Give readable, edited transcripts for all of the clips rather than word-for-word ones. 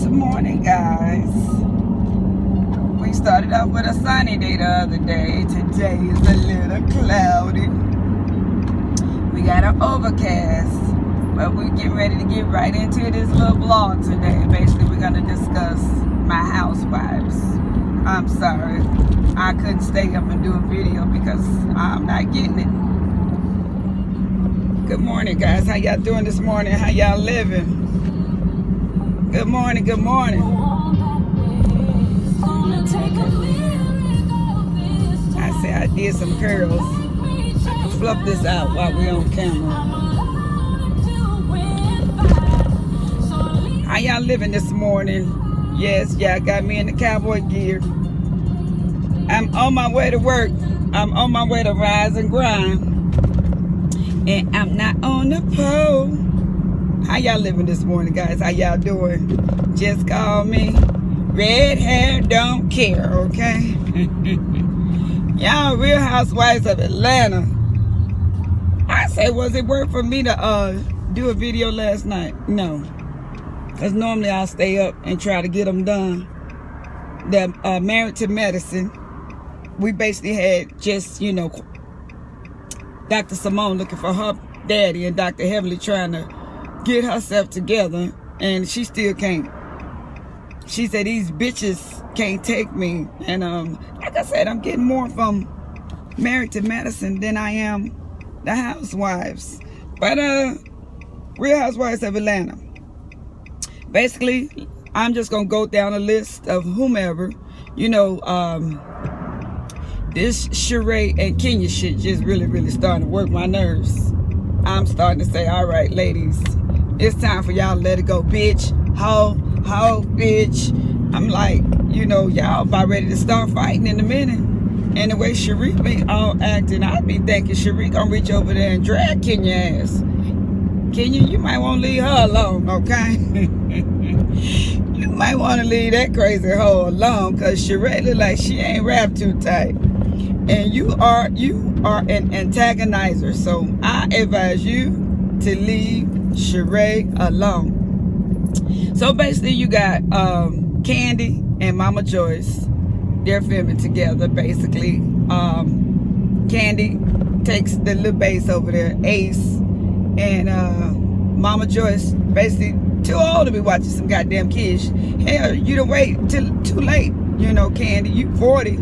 Good morning, guys. We started off with a sunny day the other day. Today is a little cloudy. We got an overcast, but we're getting ready to get right into this little vlog today. Basically, we're going to discuss my housewives. I'm sorry, I couldn't stay up and do a video because I'm not getting it. Good morning, guys. How y'all doing this morning? How y'all living? Good morning, good morning. I say I did some curls. I can fluff this out while we're on camera. How y'all living this morning? Yes, y'all got me in the cowboy gear. I'm on my way to work. I'm on my way to rise and grind. And I'm not on the pole. How y'all living this morning, guys? How y'all doing? Just call me. Red hair, don't care, okay? Y'all Real Housewives of Atlanta. I say, was it worth for me to do a video last night? No. Because normally I'll stay up and try to get them done. They're Married to Medicine. We basically had just, Dr. Simone looking for her daddy and Dr. Heavenly trying to get herself together, and she still can't. She said these bitches can't take me, and like I said, I'm getting more from Married to Medicine than I am the Housewives. But Real Housewives of Atlanta. Basically, I'm just gonna go down a list of whomever. This Sheree and Kenya shit just really starting to work my nerves. I'm starting to say, all right, ladies, it's time for y'all to let it go, bitch. Ho, bitch. I'm like, y'all about ready to start fighting in a minute. And the way Sheree be all acting, I'd be thinking Sheree gonna reach over there and drag Kenya ass. Kenya, you might want to leave her alone, okay? You might want to leave that crazy hoe alone, because Sheree look like she ain't wrapped too tight. And you are an antagonizer, so I advise you to leave Sheree alone. So basically, you got Candy and Mama Joyce. They're filming together, basically. Candy takes the little bass over there, Ace, and Mama Joyce basically too old to be watching some goddamn kids. Hell, you don't wait till too late. Candy, you 40.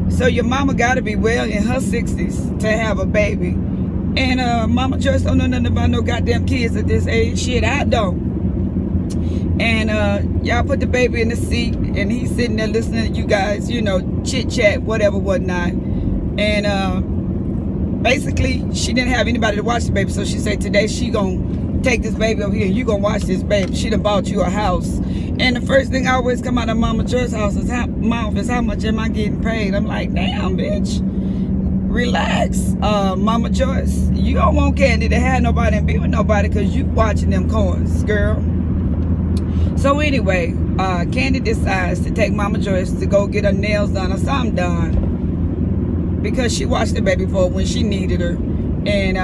So your mama gotta be well in her 60s to have a baby. And Mama Joyce don't know nothing about no goddamn kids at this age. Shit, I don't. And y'all put the baby in the seat, and he's sitting there listening to you guys, chit chat, whatever, whatnot. And basically, she didn't have anybody to watch the baby, so she said today she gonna take this baby over here and you gonna watch this baby. She done bought you a house. And the first thing I always come out of Mama Joyce's mouth is how much am I getting paid? I'm like, damn, bitch. Relax, Mama Joyce. You don't want Candy to have nobody and be with nobody because you watching them coins, girl. So anyway, Candy decides to take Mama Joyce to go get her nails done or something done, because she watched the baby for when she needed her. And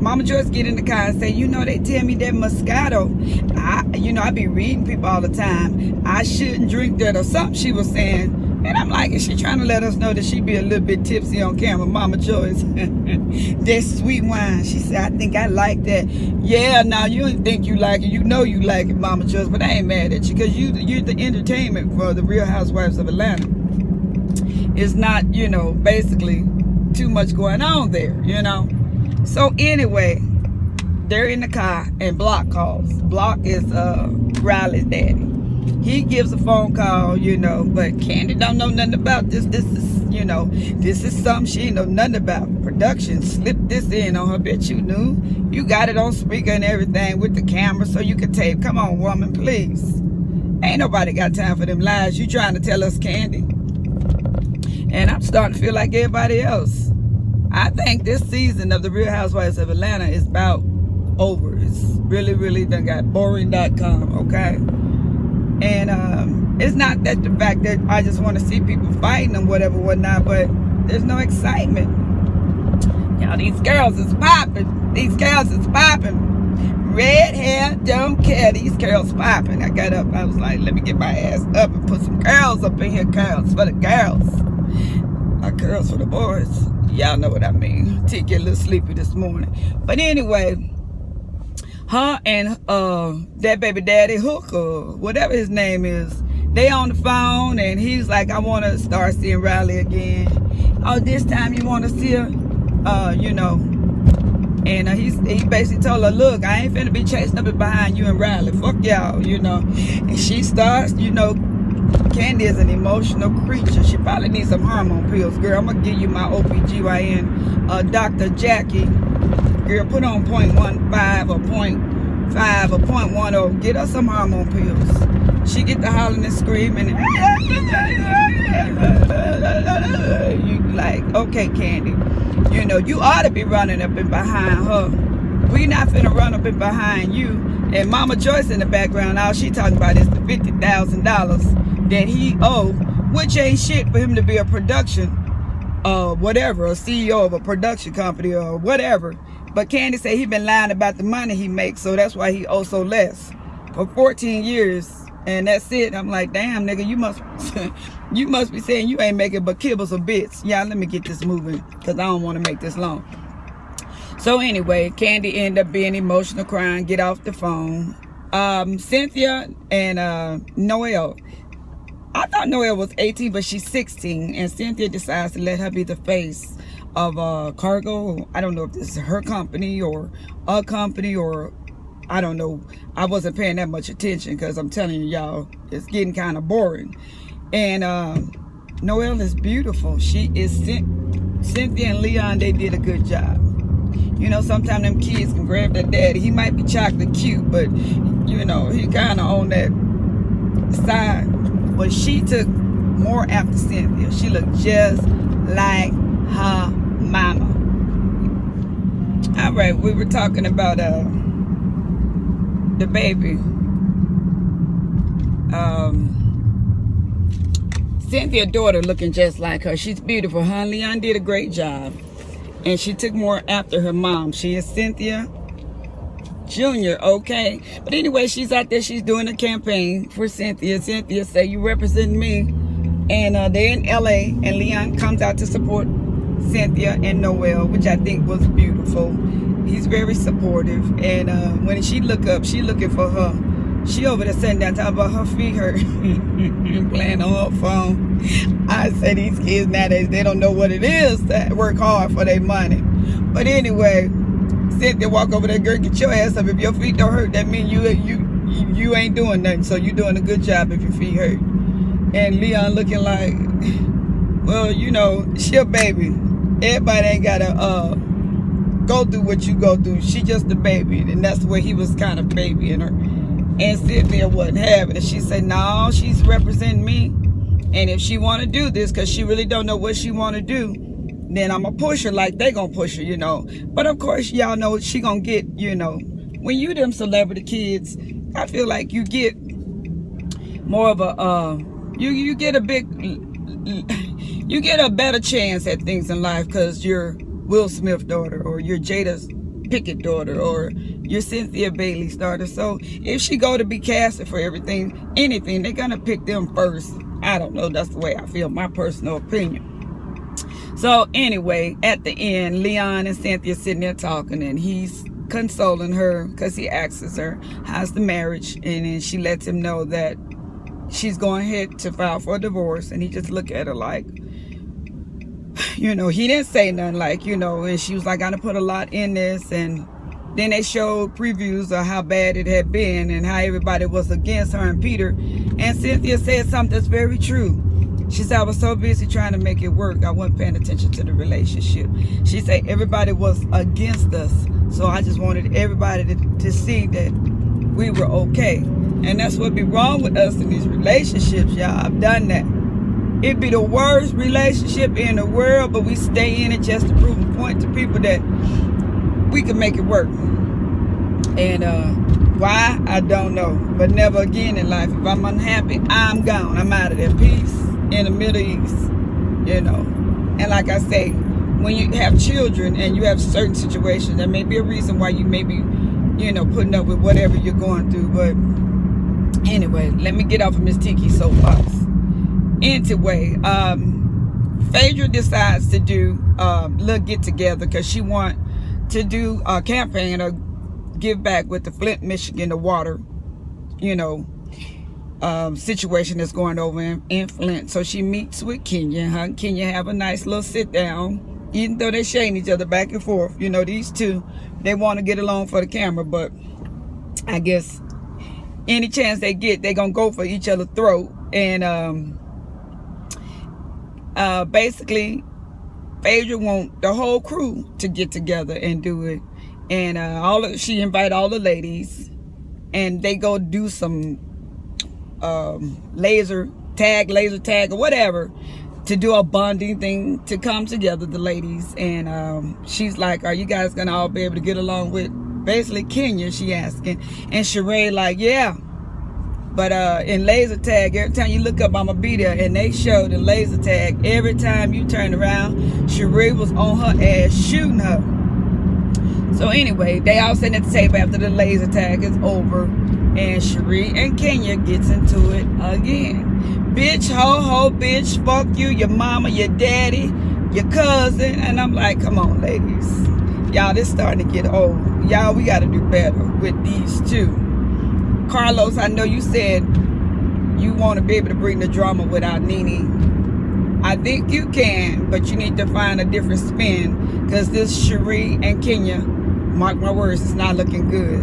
Mama Joyce get in the car and say, they tell me that Moscato, I be reading people all the time, I shouldn't drink that or something she was saying. And I'm like, is she trying to let us know that she be a little bit tipsy on camera, Mama Joyce? That sweet wine. She said, I think I like that. Yeah, now you don't think you like it. You know you like it, Mama Joyce, but I ain't mad at you, because you're the entertainment for the Real Housewives of Atlanta. It's not, basically too much going on there, So anyway, they're in the car and Block calls. Block is Riley's daddy. He gives a phone call, but Candy don't know nothing about this. This is something she ain't know nothing about. Production slipped this in on her. Bitch, you knew. You got it on speaker and everything with the camera so you could tape. Come on, woman, please. Ain't nobody got time for them lies you trying to tell us, Candy. And I'm starting to feel like everybody else. I think this season of the Real Housewives of Atlanta is about over. It's really done got boring.com, okay? And it's not that the fact that I just want to see people fighting and whatnot, but there's no excitement. These girls is popping. Red hair, don't care. These curls popping. I got up. I was like, let me get my ass up and put some curls up in here. Curls for the girls. Not curls for the boys. Y'all know what I mean. T get a little sleepy this morning. But anyway, her and that baby daddy Hooker, whatever his name is, they on the phone, and he's like, I want to start seeing Riley again. Oh, this time you want to see her? You know. And he basically told her, look, I ain't finna be chasing up and behind you and Riley. Fuck y'all, you know. And she starts, you know, Candy is an emotional creature. She probably needs some hormone pills. Girl, I'm going to give you my OBGYN, Dr. Jackie. Girl, put on 0.15 or 0.5 or 0.10. Get her some hormone pills. She get to hollering and screaming. You like, okay, Candy. You know, you ought to be running up and behind her. We not finna run up and behind you. And Mama Joyce in the background, all she talking about is the $50,000 that he owe, which ain't shit for him to be a production, whatever, a CEO of a production company or whatever. But Candy say he been lying about the money he makes, so that's why he owes so less for 14 years. And that's it. I'm like, damn, nigga, you must be saying you ain't making but kibbles or bits. Yeah, let me get this moving because I don't want to make this long. So anyway, Candy ended up being emotional, crying, get off the phone. Cynthia and Noelle. I thought Noelle was 18, but she's 16. And Cynthia decides to let her be the face of Cargo. I don't know if this is her company or a company or I don't know. I wasn't paying that much attention because I'm telling you, y'all, it's getting kind of boring. And Noelle is beautiful. She is Cynthia and Leon, they did a good job. You know, sometimes them kids can grab their daddy. He might be chocolate cute, but, you know, he kind of on that side. But she took more after Cynthia. She looked just like her mama. All right, we were talking about the baby. Cynthia's daughter looking just like her. She's beautiful, huh? Leon did a great job. And she took more after her mom. She is Cynthia Jr., okay? But anyway, she's out there. She's doing a campaign for Cynthia. Cynthia say, you represent me. And they're in L.A. And Leon comes out to support Cynthia and Noelle, which I think was beautiful. He's very supportive. And when she look up, she looking for her. She over there sitting down talking about her feet hurt. Playing on her phone. I say these kids nowadays, they don't know what it is to work hard for their money. But anyway, Cynthia walk over there, girl, get your ass up. If your feet don't hurt, that means you ain't doing nothing. So you doing a good job if your feet hurt. And Leon looking like, well, you know, she a baby. Everybody ain't gotta go through what you go through. She just a baby. And that's the way he was kind of babying her. And Cynthia wasn't having it. She said, no, she's representing me. And if she want to do this, because she really don't know what she want to do, then I'm going to push her like they going to push her, you know. But of course, y'all know she going to get, you know, when you them celebrity kids, I feel like you get more of a, you get a big, you get a better chance at things in life because you're Will Smith's daughter or you're Jada's Pickett daughter or your Cynthia Bailey's daughter. So if she go to be casted for everything, anything, they're gonna pick them first. I don't know, that's the way I feel, my personal opinion. So anyway, at the end, Leon and Cynthia sitting there talking, and he's consoling her because he asks her how's the marriage, and then she lets him know that she's going ahead to file for a divorce. And he just looked at her like, you know, he didn't say nothing, like, you know. And she was like, I done put a lot in this. And then they showed previews of how bad it had been and how everybody was against her and Peter. And Cynthia said something that's very true. She said, I was so busy trying to make it work, I wasn't paying attention to the relationship. She said everybody was against us, so I just wanted everybody to see that we were okay. And that's what be wrong with us in these relationships, y'all. I've done that. It'd be the worst relationship in the world, but we stay in it just to prove a point to people that we can make it work. And why? I don't know. But never again in life. If I'm unhappy, I'm gone. I'm out of there. Peace in the Middle East, you know. And like I say, when you have children and you have certain situations, there may be a reason why you may be you know, putting up with whatever you're going through. But anyway, let me get off of Miss Tiki's soapbox. Anyway, Phaedra decides to do a little get together because she want to do a campaign or give back with the Flint, Michigan, the water, you know, situation that's going over in Flint. So she meets with Kenya. Her and Kenya have a nice little sit down, even though they shading each other back and forth. You know, these two, they want to get along for the camera, but I guess any chance they get, they gonna go for each other's throat. And basically Phaedra want the whole crew to get together and do it. And she invite all the ladies, and they go do some laser tag or whatever, to do a bonding thing to come together, the ladies. And she's like, are you guys gonna all be able to get along with basically Kenya, she asking. And Sheree like, yeah, but in laser tag, every time you look up, I'ma be there. And they show the laser tag, every time you turn around, Sheree was on her ass shooting her. So anyway, they all sitting at the table after the laser tag is over, and Sheree and Kenya gets into it again. Bitch, ho, bitch, fuck you, your mama, your daddy, your cousin. And I'm like, come on, ladies. Y'all, this starting to get old. Y'all, we got to do better with these two. Carlos, I know you said you want to be able to bring the drama without Nene. I think you can, but you need to find a different spin, because this Sheree and Kenya, mark my words, it's not looking good.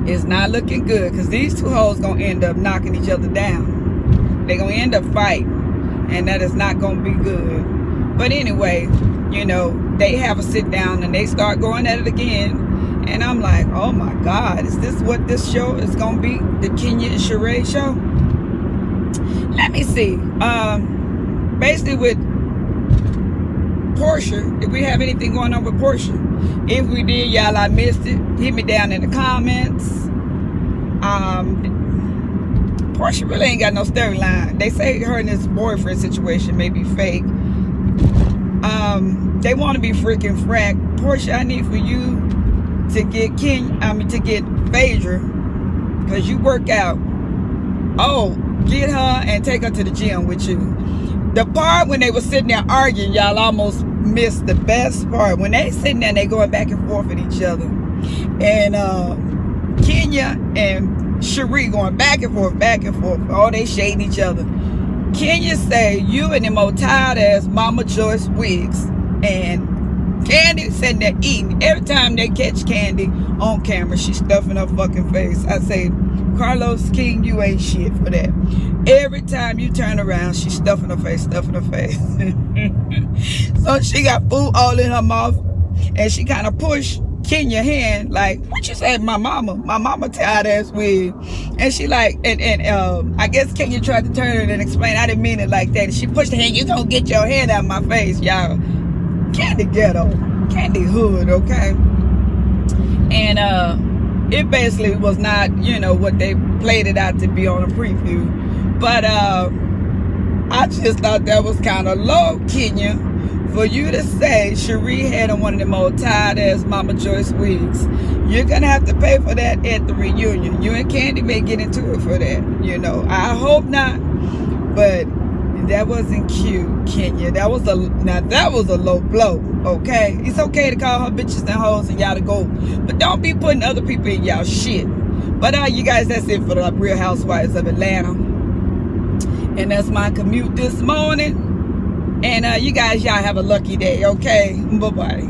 It's not looking good, because these two hoes gonna end up knocking each other down. They're gonna end up fighting, and that is not gonna be good. But anyway, you know, they have a sit down and they start going at it again. And I'm like, oh my God, is this what this show is gonna be? The Kenya and Sheree show? Let me see. Basically with Portia, did we have anything going on with Portia? If we did, y'all, I missed it. Hit me down in the comments. Portia really ain't got no storyline. They say her and this boyfriend situation may be fake. They want to be freaking frack. Portia, I need for you to get to get Phaedra, because you work out. Oh, get her and take her to the gym with you. The part when they were sitting there arguing, y'all almost missed the best part. When they sitting there and they going back and forth with each other. And Kenya and Sheree going back and forth. Oh, they shading each other. Kenya say, you and them old tired ass Mama Joyce wigs. And Candy sitting there eating. Every time they catch Candy on camera, she's stuffing her fucking face. I say, Carlos King, you ain't shit for that. Every time you turn around, she's stuffing her face. So she got food all in her mouth, and she kind of pushed Kenya's hand, like, what you say, my mama tired ass wig. And she like, and I guess Kenya tried to turn it and explain, I didn't mean it like that. And she pushed her hand, you gonna get your hand out of my face, y'all. Candy ghetto, Candy hood, okay? And it basically was not, you know, what they played it out to be on a preview. But I just thought that was kind of low, Kenya, for you to say Sheree had on one of them old tired ass Mama Joyce wigs. You're gonna have to pay for that at the reunion. You and Candy may get into it for that, you know. I hope not, but that wasn't cute, Kenya. That was a low blow, okay? It's okay to call her bitches and hoes and y'all to go, but don't be putting other people in y'all shit. But you guys, that's it for the Real Housewives of Atlanta. And that's my commute this morning. And you guys, y'all have a lucky day, okay? Bye-bye.